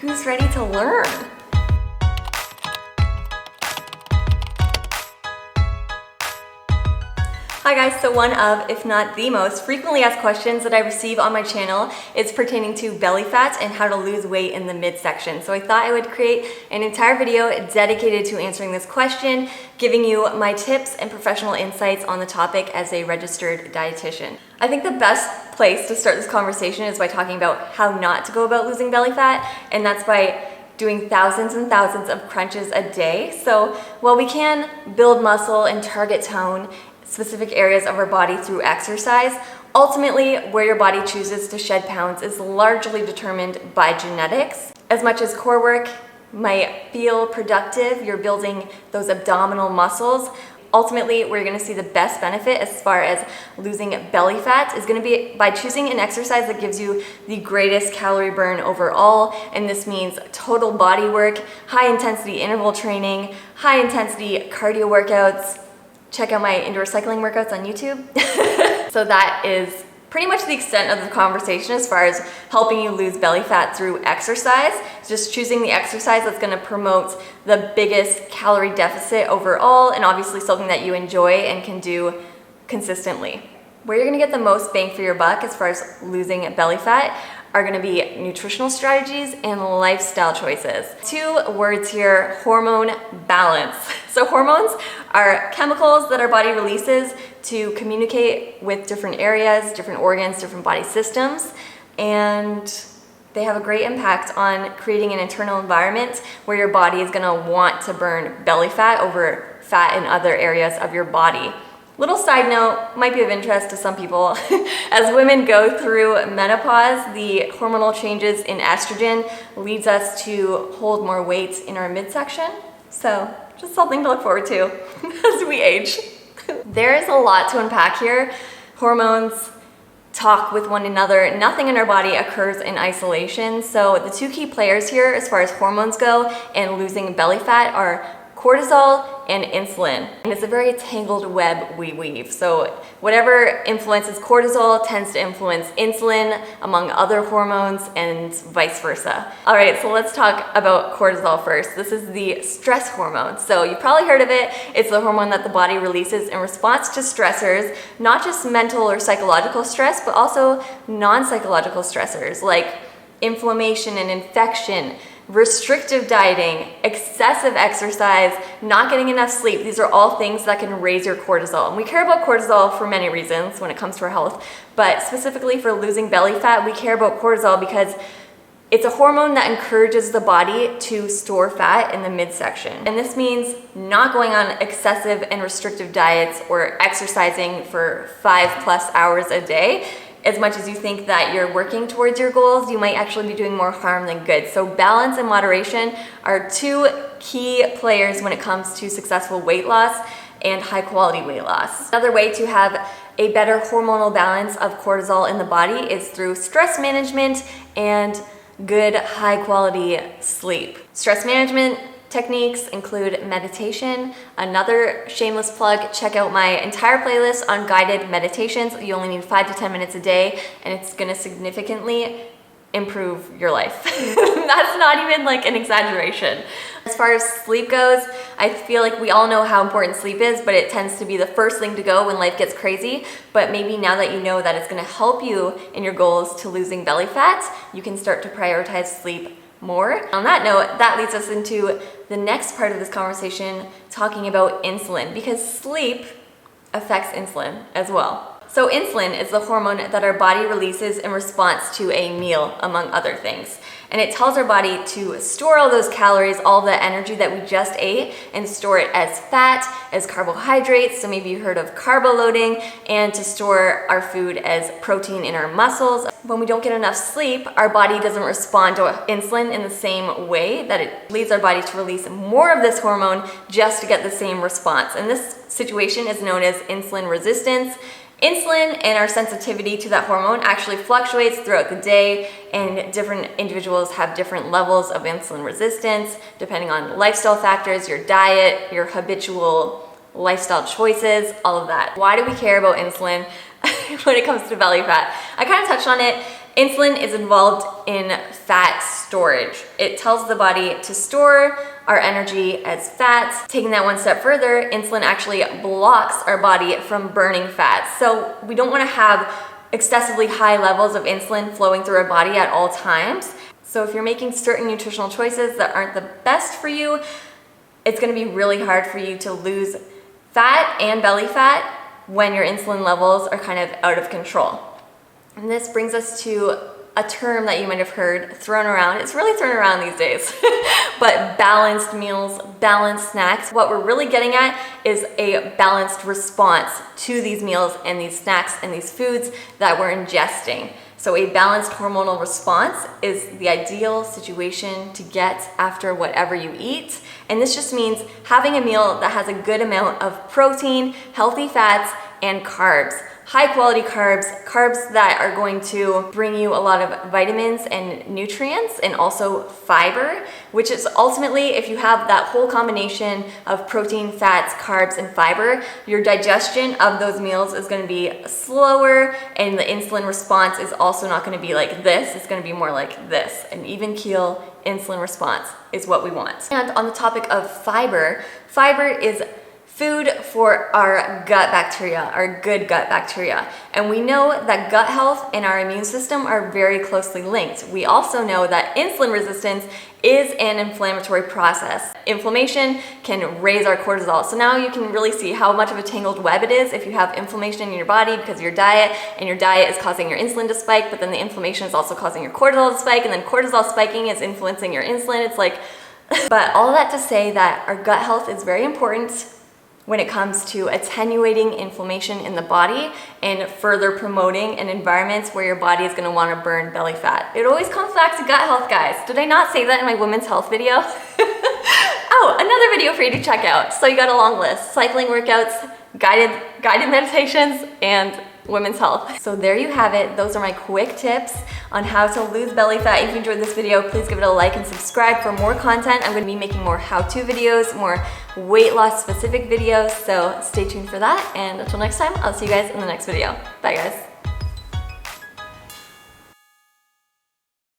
Who's ready to learn? Hi guys, so one of, if not the most frequently asked questions that I receive on my channel is pertaining to belly fat and how to lose weight in the midsection. So I thought I would create an entire video dedicated to answering this question, giving you my tips and professional insights on the topic as a registered dietitian. I think the best place to start this conversation is by talking about how not to go about losing belly fat, and that's by doing thousands and thousands of crunches a day. So while we can build muscle and target tone specific areas of our body through exercise, ultimately where your body chooses to shed pounds is largely determined by genetics. As much as core work might feel productive, you're building those abdominal muscles, ultimately where you're going to see the best benefit as far as losing belly fat is going to be by choosing an exercise that gives you the greatest calorie burn overall, and this means total body work, high intensity interval training, high intensity cardio workouts. Check out my indoor cycling workouts on YouTube. So that is pretty much the extent of the conversation as far as helping you lose belly fat through exercise. Just choosing the exercise that's going to promote the biggest calorie deficit overall, and obviously something that you enjoy and can do consistently. Where you're going to get the most bang for your buck as far as losing belly fat are going to be nutritional strategies and lifestyle choices. Two words here: hormone balance. So hormones are chemicals that our body releases to communicate with different areas, different organs, different body systems, and they have a great impact on creating an internal environment where your body is going to want to burn belly fat over fat in other areas of your body. Little side note, might be of interest to some people. As women go through menopause, the hormonal changes in estrogen leads us to hold more weight in our midsection. So just something to look forward to as we age. There is a lot to unpack here. Hormones talk with one another. Nothing in our body occurs in isolation. So the two key players here as far as hormones go and losing belly fat are cortisol and insulin. And it's a very tangled web we weave. So whatever influences cortisol tends to influence insulin, among other hormones, and vice versa. All right, so let's talk about cortisol first. This is the stress hormone. So you've probably heard of it. It's the hormone that the body releases in response to stressors, not just mental or psychological stress, but also non-psychological stressors like inflammation and infection, restrictive dieting, excessive exercise, not getting enough sleep. These are all things that can raise your cortisol. And we care about cortisol for many reasons when it comes to our health, but specifically for losing belly fat, we care about cortisol because it's a hormone that encourages the body to store fat in the midsection. And this means not going on excessive and restrictive diets or exercising for 5+ hours a day. As much as you think that you're working towards your goals, you might actually be doing more harm than good. So balance and moderation are two key players when it comes to successful weight loss and high quality weight loss. Another way to have a better hormonal balance of cortisol in the body is through stress management and good high quality sleep. Stress management techniques include meditation. Another shameless plug, check out my entire playlist on guided meditations. You only need 5 to 10 minutes a day, and it's gonna significantly improve your life. That's not even like an exaggeration. As far as sleep goes, I feel like we all know how important sleep is, but it tends to be the first thing to go when life gets crazy. But maybe now that you know that it's gonna help you in your goals to losing belly fat, you can start to prioritize sleep more. On that note, that leads us into the next part of this conversation, talking about insulin, because sleep affects insulin as well. So insulin is the hormone that our body releases in response to a meal, among other things. And it tells our body to store all those calories, all the energy that we just ate, and store it as fat, as carbohydrates. So maybe you heard of carbo loading, and to store our food as protein in our muscles. When we don't get enough sleep, our body doesn't respond to insulin in the same way, that it leads our body to release more of this hormone just to get the same response. And this situation is known as insulin resistance. Insulin and our sensitivity to that hormone actually fluctuates throughout the day, and different individuals have different levels of insulin resistance depending on lifestyle factors, your diet, your habitual lifestyle choices, all of that. Why do we care about insulin when it comes to belly fat? I kind of touched on it Insulin is involved in fat storage. It tells the body to store our energy as fat. Taking that one step further, insulin actually blocks our body from burning fat. So we don't want to have excessively high levels of insulin flowing through our body at all times. So if you're making certain nutritional choices that aren't the best for you, it's going to be really hard for you to lose fat and belly fat when your insulin levels are kind of out of control. And this brings us to a term that you might have heard thrown around. It's really thrown around these days, but balanced meals, balanced snacks. What we're really getting at is a balanced response to these meals and these snacks and these foods that we're ingesting. So a balanced hormonal response is the ideal situation to get after whatever you eat. And this just means having a meal that has a good amount of protein, healthy fats, and carbs. High quality carbs, carbs that are going to bring you a lot of vitamins and nutrients, and also fiber, which is ultimately, if you have that whole combination of protein, fats, carbs, and fiber, your digestion of those meals is going to be slower, and the insulin response is also not going to be like this. It's going to be more like this. An even keel insulin response is what we want. And on the topic of fiber, fiber is food for our gut bacteria, our good gut bacteria. And we know that gut health and our immune system are very closely linked. We also know that insulin resistance is an inflammatory process. Inflammation can raise our cortisol. So now you can really see how much of a tangled web it is if you have inflammation in your body because of your diet, and your diet is causing your insulin to spike, but then the inflammation is also causing your cortisol to spike, and then cortisol spiking is influencing your insulin. It's like, but all that to say that our gut health is very important when it comes to attenuating inflammation in the body and further promoting an environment where your body is gonna wanna burn belly fat. It always comes back to gut health, guys. Did I not say that in my women's health video? Oh, another video for you to check out. So you got a long list: cycling workouts, guided meditations, and women's health. So there you have it. Those are my quick tips on how to lose belly fat. If you enjoyed this video, please give it a like and subscribe for more content. I'm going to be making more how-to videos, more weight loss specific videos, so stay tuned for that. And until next time, I'll see you guys in the next video. Bye guys.